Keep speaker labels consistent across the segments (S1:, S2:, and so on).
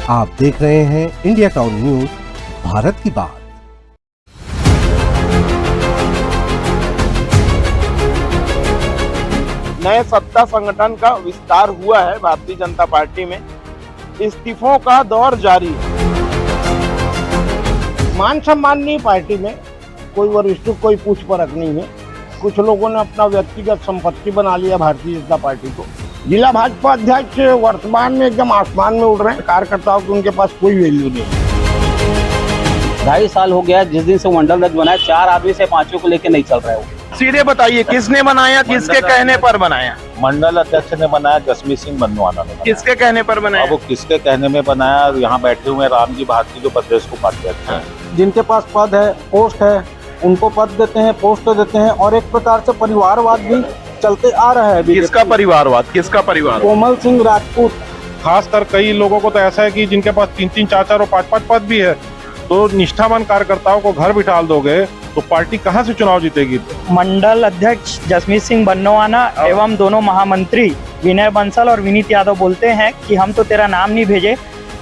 S1: आप देख रहे हैं इंडिया टाउन न्यूज, भारत की बात।
S2: नए सत्ता संगठन का विस्तार हुआ है भारतीय जनता पार्टी में। इस्तीफों का दौर जारी है। मान सम्मान नहीं, पार्टी में कोई वरिष्ठ कोई पूछ परख नहीं है। कुछ लोगों ने अपना व्यक्तिगत संपत्ति बना लिया भारतीय जनता पार्टी को। जिला भाजपा अध्यक्ष वर्तमान में एकदम आसमान में उड़ रहे हैं। कार्यकर्ताओं की उनके पास कोई वैल्यू नहीं।
S3: 2.5 साल हो गया जिस दिन से मंडल अध्यक्ष बनाया, 4 आदमी से 5 को लेके नहीं चल रहा है वो।
S2: सीधे बताइए, किसने बनाया, किसके कहने पर बनाया?
S4: मंडल अध्यक्ष ने बनाया, जसमीत सिंह बन्नोआना ने बनाया।
S2: किसके कहने पर बनाया?
S4: अब वो किसके कहने में बनाया? यहाँ बैठे हुए रामजी भारती जो प्रदेश उपाध्यक्ष हैं,
S5: जिनके पास पद है, पोस्ट है, उनको पद देते हैं, पोस्ट देते हैं और एक प्रकार से परिवारवाद भी चलते आ रहा है।
S2: किसका परिवारवाद? किसका परिवार?
S5: कोमल सिंह राजपूत।
S6: खासकर कई लोगों को तो ऐसा है कि जिनके पास 3-3, 4-4 और 5-5 पद भी है, तो निष्ठावान कार्यकर्ताओं को घर बिठा दोगे तो पार्टी कहां से चुनाव जीतेगी?
S7: मंडल अध्यक्ष जसमीत सिंह बन्नोआना एवं दोनों महामंत्री विनय बंसल और विनीत यादव बोलते हैं कि हम तो तेरा नाम नहीं भेजे,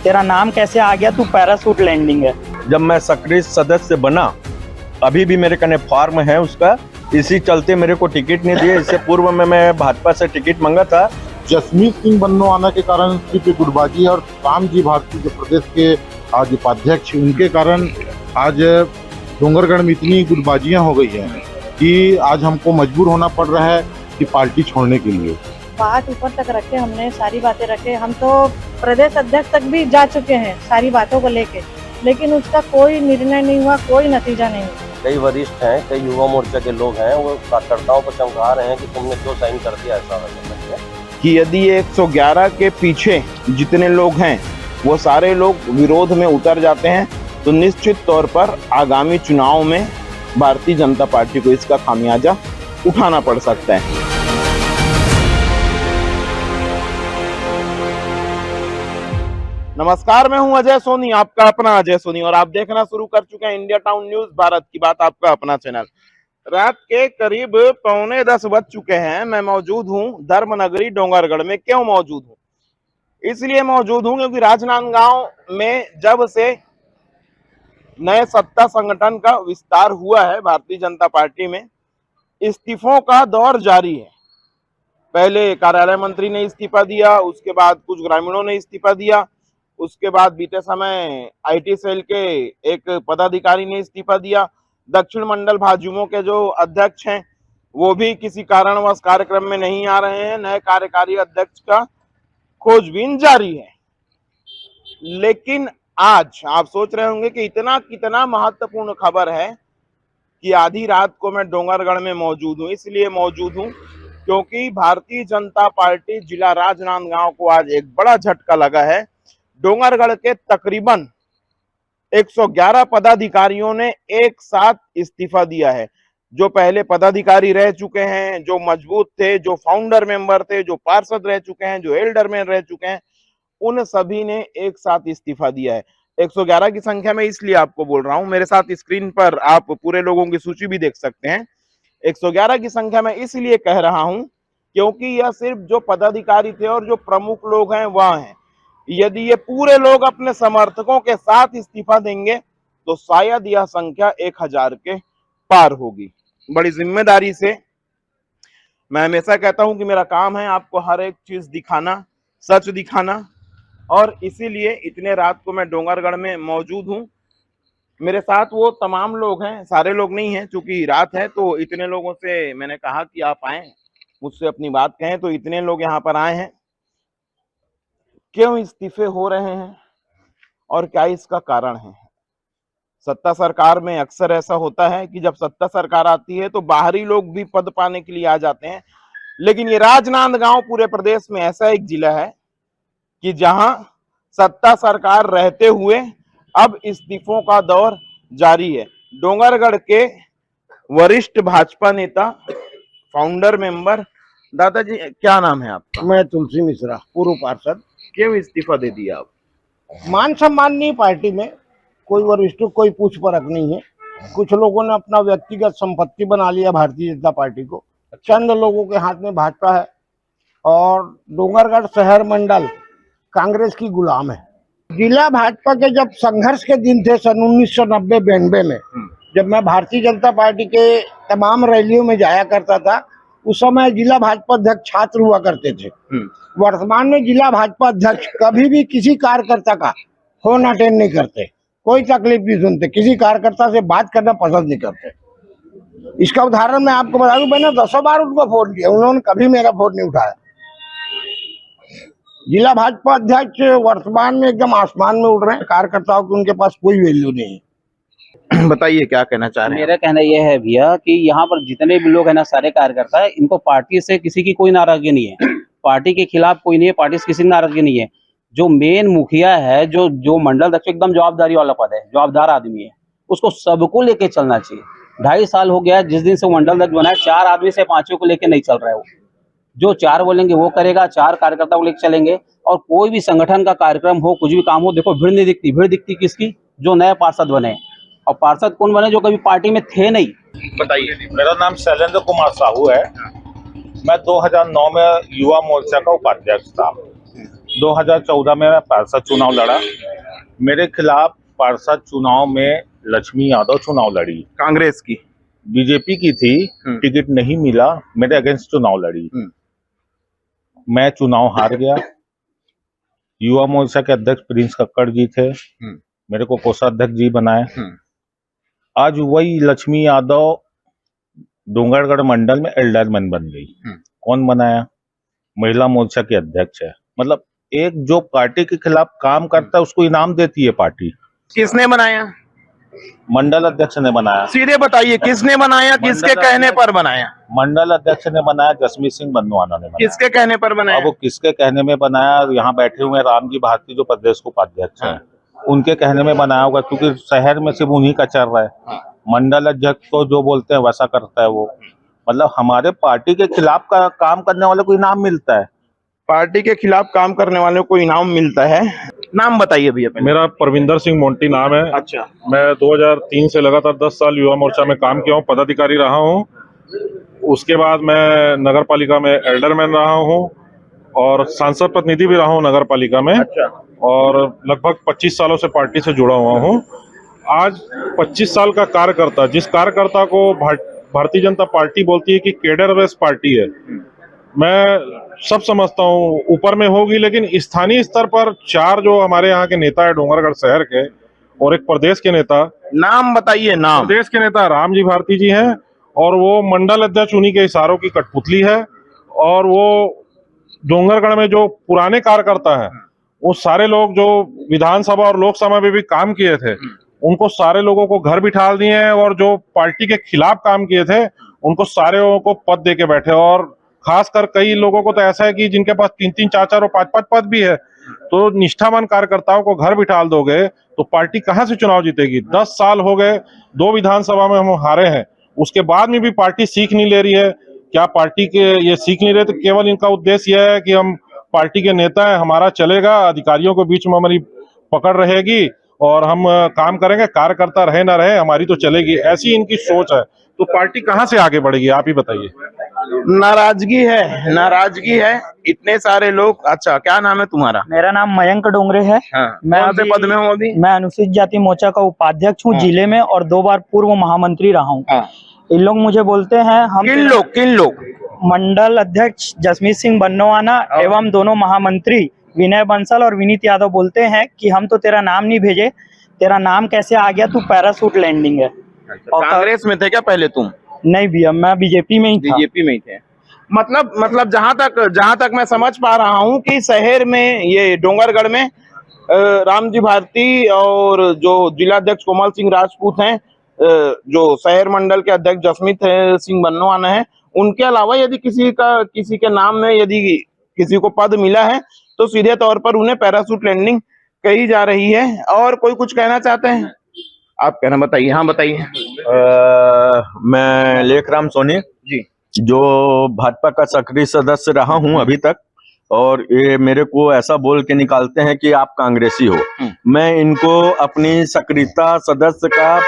S7: तेरा नाम कैसे आ गया, तू पैरासूट लैंडिंग है।
S8: जब मैं सक्रिय सदस्य बना, अभी भी मेरे कने फॉर्म है उसका, इसी चलते मेरे को टिकट नहीं दिए। इससे पूर्व में मैं भाजपा से टिकट मांगा था।
S9: जसमीत सिंह बन्नोआना के कारण सिर्फ गुटबाजी और रामजी भारती जो प्रदेश के आज उपाध्यक्ष, उनके कारण आज डोंगरगढ़ में इतनी गुटबाजियां हो गई हैं कि आज हमको मजबूर होना पड़ रहा है कि पार्टी छोड़ने के लिए।
S10: बात ऊपर तक रखे, हमने सारी बातें रखे। हम तो प्रदेश अध्यक्ष तक भी जा चुके हैं सारी बातों को लेके, लेकिन उसका कोई निर्णय नहीं हुआ, कोई नतीजा नहीं हुआ।
S3: कई वरिष्ठ हैं, कई युवा मोर्चा के लोग हैं, वो कार्यकर्ताओं को चमका रहे हैं कि तुमने क्यों साइन कर दिया ऐसा
S2: कि यदि 111 के पीछे जितने लोग हैं वो सारे लोग विरोध में उतर जाते हैं तो निश्चित तौर पर आगामी चुनाव में भारतीय जनता पार्टी को इसका खामियाजा उठाना पड़ सकता है। नमस्कार, मैं हूं अजय सोनी, आपका अपना अजय सोनी, और आप देखना शुरू कर चुके हैं इंडिया टाउन न्यूज, भारत की बात, आपका अपना चैनल। रात के करीब 9:45 बज चुके हैं। मैं मौजूद हूं धर्मनगरी डोंगरगढ़ में। क्यों मौजूद हूं? इसलिए मौजूद हूं क्योंकि राजनांदगांव में जब से नए सत्ता संगठन का विस्तार हुआ है भारतीय जनता पार्टी में, इस्तीफों का दौर जारी है। पहले कार्यालय मंत्री ने इस्तीफा दिया, उसके बाद कुछ ग्रामीणों ने इस्तीफा दिया, उसके बाद बीते समय आईटी सेल के एक पदाधिकारी ने इस्तीफा दिया। दक्षिण मंडल भाजयुमो के जो अध्यक्ष हैं वो भी किसी कारणवश कार्यक्रम में नहीं आ रहे हैं। नए कार्यकारी अध्यक्ष का खोजबीन जारी है। लेकिन आज आप सोच रहे होंगे कि इतना कितना महत्वपूर्ण खबर है कि आधी रात को मैं डोंगरगढ़ में मौजूद हूं। इसलिए मौजूद हूं क्योंकि भारतीय जनता पार्टी जिला राजनांदगांव को आज एक बड़ा झटका लगा है। डोंगरगढ़ के तकरीबन 111 पदाधिकारियों ने एक साथ इस्तीफा दिया है। जो पहले पदाधिकारी रह चुके हैं, जो मजबूत थे, जो फाउंडर मेंबर थे, जो पार्षद रह चुके हैं, जो एल्डरमैन रह चुके हैं, उन सभी ने एक साथ इस्तीफा दिया है। 111 की संख्या में इसलिए आपको बोल रहा हूं, मेरे साथ स्क्रीन पर आप पूरे लोगों की सूची भी देख सकते हैं। 111 की संख्या में इसलिए कह रहा हूं क्योंकि यह सिर्फ जो पदाधिकारी थे और जो प्रमुख लोग हैं वह हैं। यदि ये पूरे लोग अपने समर्थकों के साथ इस्तीफा देंगे तो शायद यह संख्या 1000 के पार होगी। बड़ी जिम्मेदारी से मैं हमेशा कहता हूं कि मेरा काम है आपको हर एक चीज दिखाना, सच दिखाना, और इसीलिए इतने रात को मैं डोंगरगढ़ में मौजूद हूं। मेरे साथ वो तमाम लोग हैं, सारे लोग नहीं हैं, चूंकि रात है तो इतने लोगों से मैंने कहा कि आप आए, मुझसे अपनी बात कहें, तो इतने लोग यहाँ पर आए हैं। क्यों इस्तीफे हो रहे हैं और क्या इसका कारण है? सत्ता सरकार में अक्सर ऐसा होता है कि जब सत्ता सरकार आती है तो बाहरी लोग भी पद पाने के लिए आ जाते हैं, लेकिन ये राजनांदगांव पूरे प्रदेश में ऐसा एक जिला है कि जहां सत्ता सरकार रहते हुए अब इस्तीफों का दौर जारी है। डोंगरगढ़ के वरिष्ठ भाजपा नेता, फाउंडर मेंबर, दादाजी क्या नाम है आपका?
S5: मैं तुलसी मिश्रा, पूर्व पार्षद।
S2: क्यों इस्तीफा दे दिया आप?
S5: मान सम्मान नहीं, पार्टी में कोई वरिष्ठ कोई पूछ परख नहीं है। कुछ लोगों ने अपना व्यक्तिगत संपत्ति बना लिया भारतीय जनता पार्टी को। चंद लोगों के हाथ में भाजपा है और डोंगरगढ़ शहर मंडल कांग्रेस की गुलाम है। जिला भाजपा के जब संघर्ष के दिन थे सन 1990-92 में, जब मैं भारतीय जनता पार्टी के तमाम रैलियों में जाया करता था, उस समय जिला भाजपा अध्यक्ष छात्र हुआ करते थे। वर्तमान में जिला भाजपा अध्यक्ष कभी भी किसी कार्यकर्ता का फोन अटेंड नहीं करते, कोई तकलीफ नहीं सुनते, किसी कार्यकर्ता से बात करना पसंद नहीं करते। इसका उदाहरण मैं आपको बता दूं, मैंने 10 बार उनको फोन किया, उन्होंने कभी मेरा फोन नहीं उठाया। जिला भाजपा अध्यक्ष वर्तमान में एकदम आसमान में उड़ रहे हैं, कार्यकर्ताओं की उनके पास कोई वैल्यू नहीं है।
S2: बताइए क्या कहना चाह रहे हैं।
S3: मेरा कहना यह है भैया कि यहाँ पर जितने भी लोग हैं ना, सारे कार्यकर्ता है, इनको पार्टी से किसी की कोई नाराजगी नहीं है, पार्टी के खिलाफ कोई नहीं है, पार्टी से किसी की नाराजगी नहीं है। जो मेन मुखिया है, जो मंडल अध्यक्ष एकदम जवाबदारी वाला पद है, जवाबदार आदमी है, उसको सबको लेके चलना चाहिए। 2.5 साल हो गया जिस दिन से मंडल अध्यक्ष बना है, 4 आदमी से 5 को लेके नहीं चल रहा है। वो जो 4 बोलेंगे वो करेगा, 4 कार्यकर्ता को लेकर चलेंगे। और कोई भी संगठन का कार्यक्रम हो, कुछ भी काम हो, देखो भीड़ नहीं दिखती। भीड़ दिखती किसकी? जो नए पार्षद बने। और पार्षद कौन बने? जो कभी पार्टी में थे नहीं।
S2: बताइए।
S4: मेरा नाम शैलेंद्र कुमार साहू है। मैं 2009 में युवा मोर्चा का उपाध्यक्ष था। 2014 में मैं पार्षद चुनाव लड़ा। मेरे खिलाफ पार्षद चुनाव में लक्ष्मी यादव चुनाव लड़ी,
S2: कांग्रेस की।
S4: बीजेपी की थी, टिकट नहीं मिला, मेरे अगेंस्ट चुनाव लड़ी। मैं चुनाव हार गया। युवा मोर्चा के अध्यक्ष प्रिंस कक्कड़ जी थे, मेरे को कोषाध्यक्ष जी बनाए। आज वही लक्ष्मी यादव डोंगरगढ़ मंडल में एल्डरमैन बन गई। कौन बनाया? महिला मोर्चा की अध्यक्ष है। मतलब एक जो पार्टी के खिलाफ काम करता है उसको इनाम देती है पार्टी।
S2: किसने बनाया?
S4: मंडल अध्यक्ष ने बनाया।
S2: सीधे बताइए, किसने बनाया, किसके कहने पर बनाया?
S4: मंडल अध्यक्ष ने बनाया, जसमीत सिंह बन्नोआना ने बनाया।
S2: किसके कहने पर बनाया?
S4: अब वो किसके कहने में बनाया? यहाँ बैठे हुए राम जी भारती जो प्रदेश के उपाध्यक्ष हैं, उनके कहने में बनाया होगा, क्योंकि शहर में सिर्फ उन्हीं का चल रहा है। मंडल अध्यक्ष को जो बोलते हैं वैसा करता है वो। मतलब हमारे पार्टी के खिलाफ का काम करने वाले को इनाम मिलता है।
S2: पार्टी के खिलाफ काम करने वाले को इनाम मिलता है। नाम बताइए भैया।
S6: मेरा परविंदर सिंह मोंटी नाम है।
S2: अच्छा।
S6: मैं 2003 से लगातार 10 साल युवा मोर्चा में काम किया हूँ, पदाधिकारी रहा हूँ। उसके बाद मैं नगर पालिका में एल्डरमैन रहा हूँ और सांसद प्रतिनिधि भी रहा हूँ नगर पालिका में।
S2: अच्छा।
S6: और लगभग 25 सालों से पार्टी से जुड़ा हुआ हूँ। आज 25 साल का कार्यकर्ता, जिस कार्यकर्ता को भारतीय जनता पार्टी बोलती है कि केडर बेस्ड पार्टी है, मैं सब समझता हूँ ऊपर में होगी, लेकिन स्थानीय स्तर पर 4 जो हमारे यहाँ के नेता है डोंगरगढ़ शहर के, और एक प्रदेश के नेता।
S2: नाम बताइए। नाम।
S6: प्रदेश के नेता राम जी भारती जी हैं और वो मंडल अध्यक्ष उन्हीं के इशारों की कठपुतली है। और वो डोंगरगढ़ में जो पुराने कार्यकर्ता हैं, वो सारे लोग जो विधानसभा और लोकसभा में भी काम किए थे, उनको सारे लोगों को घर बिठा दिए हैं। और जो पार्टी के खिलाफ काम किए थे, उनको सारे लोगों को पद दे के बैठे। और खासकर कई लोगों को तो ऐसा है कि जिनके पास 3-3, 4-4 और 5-5 पद भी है, तो निष्ठावान कार्यकर्ताओं को घर बिठा दोगे तो पार्टी कहां से चुनाव जीतेगी? 10 साल हो गए, 2 विधानसभा में हम हारे हैं, उसके बाद में भी पार्टी सीख नहीं ले रही है। क्या पार्टी के ये सीख नहीं रहे? तो केवल इनका उद्देश्य यह है कि हम पार्टी के नेता हैं, हमारा चलेगा, अधिकारियों के बीच में हमारी पकड़ रहेगी और हम काम करेंगे, कार्यकर्ता रहे ना रहे हमारी तो चलेगी। ऐसी इनकी सोच है। तो पार्टी कहां से आगे बढ़ेगी, आप ही बताइए।
S2: नाराजगी है, नाराजगी है, इतने सारे लोग। अच्छा, क्या नाम है तुम्हारा?
S7: मेरा नाम मयंक डोंगरे है।
S2: मैं कौन से पद में हूँ अभी?
S7: मैं अनुसूचित जाति मोर्चा का उपाध्यक्ष हूँ जिले में, और 2 बार पूर्व महामंत्री रहा हूँ। इन लोग मुझे बोलते हैं, हम
S2: किन लोग?
S7: मंडल अध्यक्ष जसमीत सिंह बन्नोआना एवं दोनों महामंत्री विनय बंसल और विनीत यादव बोलते हैं कि हम तो तेरा नाम नहीं भेजे, तेरा नाम कैसे आ गया, तू पैरासूट लैंडिंग है।
S2: और कांग्रेस में थे क्या पहले तुम?
S7: नहीं भैया, मैं बीजेपी में ही था।
S2: बीजेपी में ही थे। मतलब जहां तक मैं समझ पा रहा हूं कि शहर में, ये डोंगरगढ़ में राम जी भारती और जो जिलाध्यक्ष कोमल सिंह राजपूत हैं, जो शहर मंडल के अध्यक्ष जसमीत सिंह बन्नोआना है, उनके अलावा यदि किसी के नाम में यदि किसी को पद मिला है तो सीधे तौर पर उन्हें पैरासूट लैंडिंग कही जा रही है। और कोई कुछ कहना चाहते हैं? आप कहना बताइए। हाँ बताइए।
S8: मैं लेखराम सोनी
S2: जी,
S8: जो भाजपा का सक्रिय सदस्य रहा हूं अभी तक, और ये मेरे को ऐसा बोल के निकालते हैं कि आप कांग्रेसी हो। मैं इनको अपनी सक्रियता सदस्य का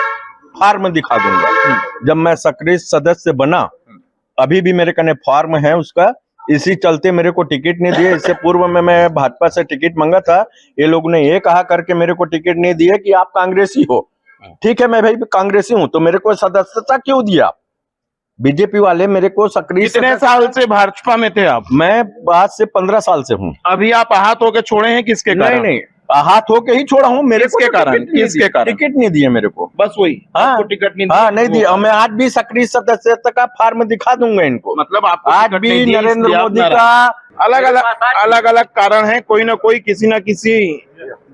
S8: फॉर्म दिखा दूंगा। जब मैं सक्रिय सदस्य बना, अभी भी मेरे कने फॉर्म है उसका, इसी चलते मेरे को टिकट नहीं दिए। इससे पूर्व में मैं भाजपा से टिकट मांगा था, ये लोग ने ये कहा करके मेरे को टिकट नहीं दिए कि आप कांग्रेसी हो। ठीक है, मैं भाई कांग्रेसी हूं, तो मेरे को सदस्यता क्यों दिया? बीजेपी वाले मेरे को सक्रिय
S2: कितने साल से भाजपा में थे आप?
S8: मैं आज से 15 साल से हूँ।
S2: अभी आप आहत होके छोड़े हैं, किसके
S8: नहीं
S2: कारण?
S8: नहीं, हाथ होके ही छोड़ा हूँ। मेरे को
S2: किसके
S8: तो
S2: कारण?
S8: टिकट नहीं
S2: किसके
S8: दिए।
S2: कारण?
S8: टिकट नहीं दिए मेरे को,
S2: बस वही,
S8: हाँ,
S2: आपको टिकट नहीं
S8: हाँ नहीं दिया। और मैं आज भी सक्रिय सदस्यता का फार्म दिखा दूंगा इनको।
S2: मतलब आपको
S8: आज
S2: टिकट
S8: भी
S2: नहीं दिए,
S8: नरेंद्र
S2: इसलिए आप
S8: मोदी
S2: नाराज।
S8: का
S2: अलग अलग कारण है, कोई ना कोई किसी ना किसी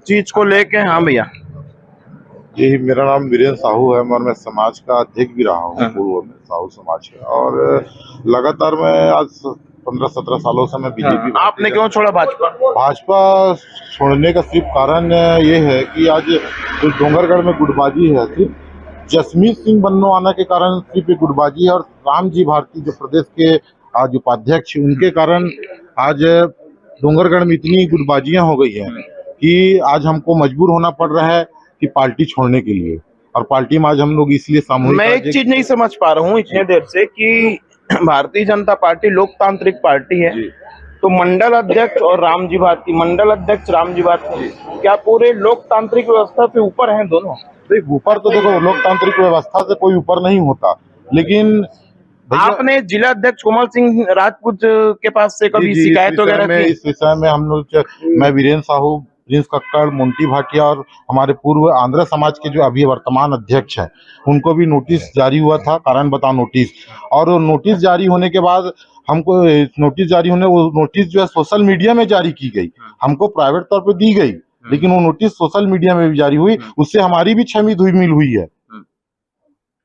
S2: चीज को लेके। हाँ भैया,
S9: यही मेरा नाम वीरेंद्र साहू है और मैं समाज का अध्यक्ष भी रहा हूँ पूर्व में, साहू समाज का। और लगातार मैं आज 15-17 सालों से मैं बीजेपी।
S2: आपने क्यों छोड़ा भाजपा?
S9: भाजपा छोड़ने का सिर्फ कारण ये है कि आज जो डोंगरगढ़ में गुटबाजी है, सिर्फ जसमीत सिंह बन्नोआना के कारण सिर्फ ये गुटबाजी है। और राम जी भारती जो प्रदेश के आज उपाध्यक्ष, उनके कारण आज डोंगरगढ़ में इतनी गुटबाजियां हो गई है कि आज हमको मजबूर होना पड़ रहा है कि पार्टी छोड़ने के लिए। और पार्टी में आज हम लोग इसलिए सामूहिक।
S2: मैं एक चीज नहीं समझ पा रहा हूँ इतने देर से कि भारतीय जनता पार्टी लोकतांत्रिक पार्टी है, तो मंडल अध्यक्ष और रामजी भारती, मंडल अध्यक्ष रामजी भारती क्या पूरे लोकतांत्रिक व्यवस्था से ऊपर हैं दोनों?
S9: देख, ऊपर तो देखो, लोकतांत्रिक व्यवस्था से कोई ऊपर नहीं होता, लेकिन
S2: आपने जिला अध्यक्ष कोमल सिंह राजपूत के पास से कभी शिकायत वगैरह की?
S9: इस विषय में हम लोग, मैं वीरेंद्र साहू, प्रिंस कक्कड़, मोंटी भाटिया और हमारे पूर्व आंध्र समाज के जो अभी वर्तमान अध्यक्ष हैं, उनको भी नोटिस जारी हुआ था, कारण बताओ नोटिस। और नोटिस जारी होने के बाद हमको नोटिस जारी होने, वो नोटिस जो है सोशल मीडिया में जारी की गई, हमको प्राइवेट तौर पे दी गई, लेकिन वो नोटिस सोशल मीडिया में भी जारी हुई, उससे हमारी भी छमी धुई हुई है।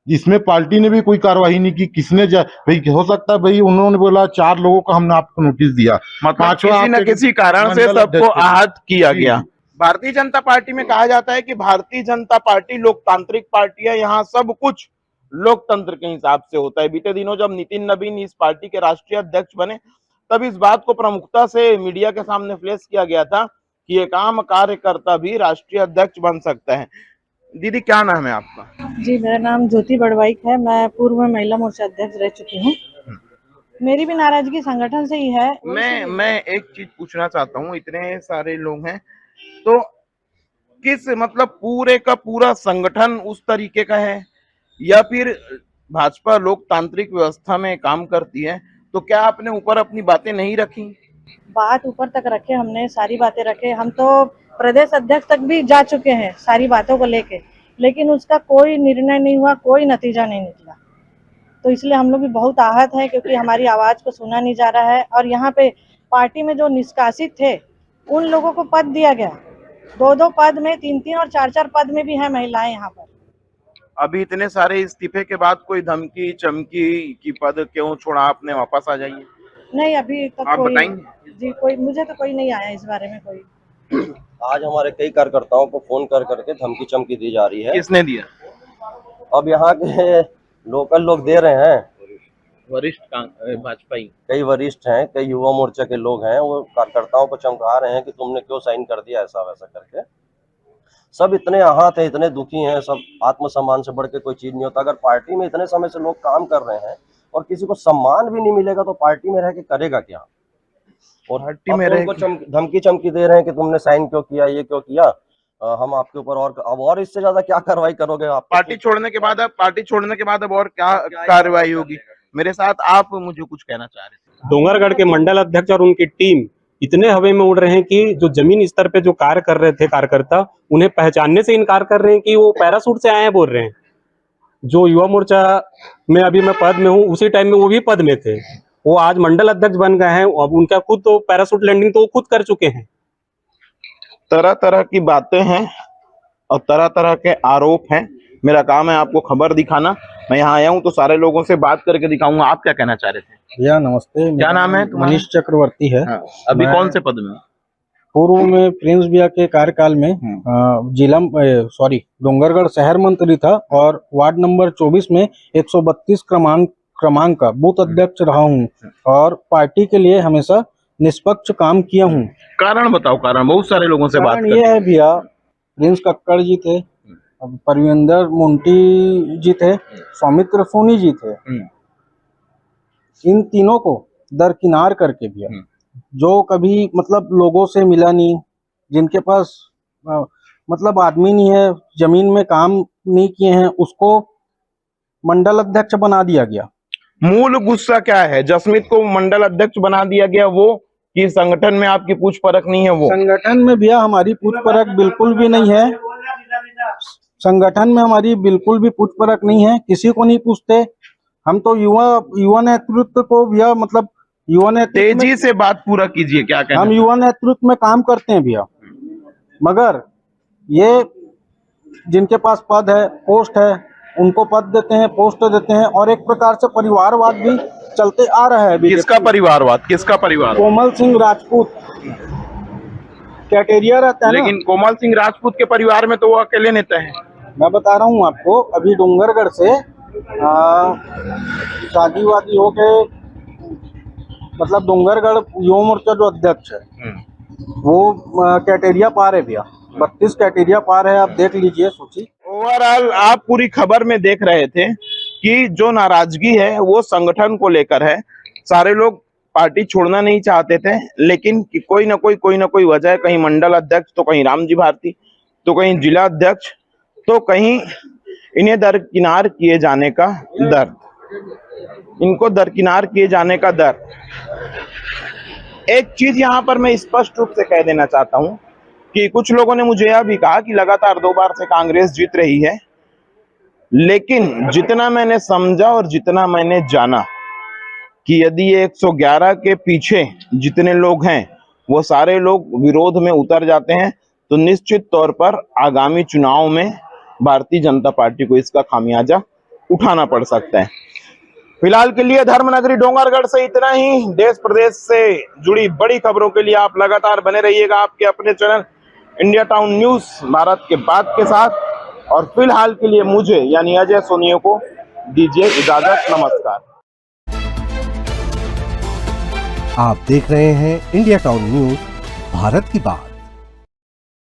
S9: इसमें पार्टी ने भी कोई कार्रवाई नहीं की। किसने भाई, हो सकता है भाई उन्होंने बोला 4 लोगों को हमने आपको नोटिस दिया,
S2: मतलब किसी न किसी कारण से सबको आहत किया गया। भारतीय जनता पार्टी में कहा जाता है कि भारतीय जनता पार्टी लोकतांत्रिक पार्टी है, यहाँ सब कुछ लोकतंत्र के हिसाब से होता है। बीते दिनों जब नितिन नवीन इस पार्टी के राष्ट्रीय अध्यक्ष बने, तब इस बात को प्रमुखता से मीडिया के सामने फ्लैश किया गया था कि एक आम कार्यकर्ता भी राष्ट्रीय अध्यक्ष बन सकता है। दीदी, क्या नाम है आपका?
S10: जी, मेरा नाम ज्योति बड़वाइक है। मैं पूर्व में महिला मोर्चा अध्यक्ष रह चुकी हूँ। मेरी भी नाराजगी संगठन से ही है।
S2: मैं एक चीज पूछना चाहता हूँ, इतने सारे लोग हैं तो किस मतलब पूरे का पूरा संगठन उस तरीके का है, या फिर भाजपा लोकतांत्रिक व्यवस्था में काम करती है? तो क्या आपने ऊपर अपनी बातें नहीं रखी?
S10: बात ऊपर तक रखे हमने, सारी बातें रखे। हम तो प्रदेश अध्यक्ष तक भी जा चुके हैं सारी बातों को लेके, लेकिन उसका कोई निर्णय नहीं हुआ, कोई नतीजा नहीं निकला। तो इसलिए हम लोग भी बहुत आहत हैं, क्योंकि हमारी आवाज को सुना नहीं जा रहा है। और यहाँ पे पार्टी में जो निष्कासित थे उन लोगों को पद दिया गया, 2-2 पद में, 3-3 और 4-4 पद में भी है महिलाएं यहाँ पर।
S2: अभी इतने सारे इस्तीफे के बाद कोई धमकी चमकी कि पद क्यों छोड़ा आपने, वापस आ जाइए?
S10: नहीं, अभी तक
S2: आप
S10: कोई
S2: बताएंगे?
S10: जी, कोई मुझे तो कोई नहीं आया इस बारे में कोई।
S11: आज हमारे कई कार्यकर्ताओं को फोन कर करके धमकी चमकी दी जा रही है।
S2: किसने दिया?
S11: अब यहाँ के लोकल लोग दे रहे हैं,
S2: वरिष्ठ भाजपाई,
S11: कई वरिष्ठ हैं, कई युवा मोर्चा के लोग हैं, वो कार्यकर्ताओं को चमका रहे हैं कि तुमने क्यों साइन कर दिया, ऐसा वैसा करके। सब इतने आहत हैं, इतने दुखी हैं, सब आत्मसम्मान से बढ़ के कोई चीज नहीं होता। अगर पार्टी में इतने समय से लोग काम कर रहे हैं और किसी को सम्मान भी नहीं मिलेगा तो पार्टी में रह के करेगा क्या? और
S2: पार्टी में
S11: उनको धमकी चमकी दे रहे हैं कि तुमने साइन क्यों किया, ये क्यों किया, हम आपके ऊपर और इससे ज्यादा क्या कार्रवाई करोगे आप?
S2: पार्टी छोड़ने के बाद अब और क्या कार्रवाई होगी? मेरे साथ आप मुझे कुछ कहना चाह रहे थे?
S12: डोंगरगढ़ के मंडल अध्यक्ष और उनकी टीम इतने हवा में उड़ रहे हैं कि जो जमीन स्तर पे जो कार्य कर रहे थे कार्यकर्ता, उन्हें पहचानने से इनकार कर रहे हैं कि वो पैरासूट से आए हैं बोल रहे हैं। जो युवा मोर्चा में अभी मैं पद में हूँ, उसी टाइम में वो भी पद में थे, वो आज मंडल अध्यक्ष बन गए हैं। अब उनका खुद तो पैरासूट लैंडिंग तो वो खुद कर चुके हैं।
S2: तरह तरह की बातें हैं और तरह तरह के आरोप हैं। मेरा काम है आपको खबर दिखाना। मैं यहाँ आया हूँ तो सारे लोगों से बात करके दिखाऊंगा। आप क्या कहना चाह रहे थे?
S13: भैया नमस्ते,
S2: क्या नाम है तुम्हारा?
S13: मनीष चक्रवर्ती है।
S2: हाँ, अभी कौन से पद में?
S13: पूर्व में प्रिंस भैया के कार्यकाल में डोंगरगढ़ शहर मंत्री था और वार्ड नंबर 24 में 132 क्रमांक का बूथ अध्यक्ष रहा हूँ और पार्टी के लिए हमेशा निष्पक्ष काम किया हूँ।
S2: कारण बताओ, कारण बहुत सारे लोगों से बात
S13: ये है भैया, प्रिंस कक्कड़ जी थे, परविंदर मोंटी जी थे, सौमित्र सोनी जी थे। इन तीनों को दरकिनार करके भी जो कभी मतलब लोगों से मिला नहीं, जिनके पास मतलब आदमी नहीं है, जमीन में काम नहीं किए हैं, उसको मंडल अध्यक्ष बना दिया गया।
S2: मूल गुस्सा क्या है? जसमीत को मंडल अध्यक्ष बना दिया गया वो, कि संगठन में आपकी पूछ परख नहीं है वो?
S13: संगठन में भैया हमारी पूछ परख बिल्कुल भी नहीं है। संगठन में हमारी बिल्कुल भी पूछ परख नहीं है, किसी को नहीं पूछते। हम तो युवा नेतृत्व को भैया मतलब युवा नेतृत्व
S2: तेजी से बात पूरा कीजिए, क्या कहना?
S13: हम युवा नेतृत्व में काम करते हैं भैया, मगर ये जिनके पास पद है, पोस्ट है, उनको पद देते हैं, पोस्ट देते हैं, और एक प्रकार से परिवारवाद भी चलते आ रहा है।
S2: किसका परिवारवाद? किसका परिवार?
S13: कोमल सिंह राजपूत कैटेरिया रहता है।
S2: लेकिन कोमल सिंह राजपूत के परिवार में तो वो अकेले नेता है।
S13: मैं बता रहा हूँ आपको, अभी डोंगरगढ़ से शादी वादी हो के मतलब डोंगरगढ़ युवा मोर्चा जो अध्यक्ष है वो कैटेरिया पार है भैया, 32 कैटेरिया पार है, आप देख लीजिए सूची।
S2: ओवरऑल आप पूरी खबर में देख रहे थे कि जो नाराजगी है वो संगठन को लेकर है। सारे लोग पार्टी छोड़ना नहीं चाहते थे, लेकिन कोई ना कोई वजह, कहीं मंडल अध्यक्ष तो कहीं रामजी भारती तो कहीं जिला अध्यक्ष तो कहीं इन्हें दरकिनार किए जाने का दर्द, इनको दरकिनार किए जाने का दर्द। एक चीज यहाँ पर मैं स्पष्ट रूप से कह देना चाहता हूँ कि कुछ लोगों ने मुझे यह भी कहा कि लगातार 2 बार से कांग्रेस जीत रही है, लेकिन जितना मैंने समझा और जितना मैंने जाना कि यदि ये 111 के पीछे जितने लोग हैं वो सारे लोग विरोध में उतर जाते हैं तो निश्चित तौर पर आगामी चुनाव में भारतीय जनता पार्टी को इसका खामियाजा उठाना पड़ सकता है। फिलहाल के लिए धर्मनगरी डोंगरगढ़ से इतना ही। देश प्रदेश से जुड़ी बड़ी खबरों के लिए आप लगातार बने रहिएगा आपके अपने channel India town news Bharat के बात के साथ। और फिलहाल के लिए मुझे यानी अजय सोनियो को दीजिए इजाजत। नमस्कार।
S1: आप देख रहे हैं इंडिया टाउन न्यूज भारत की बात।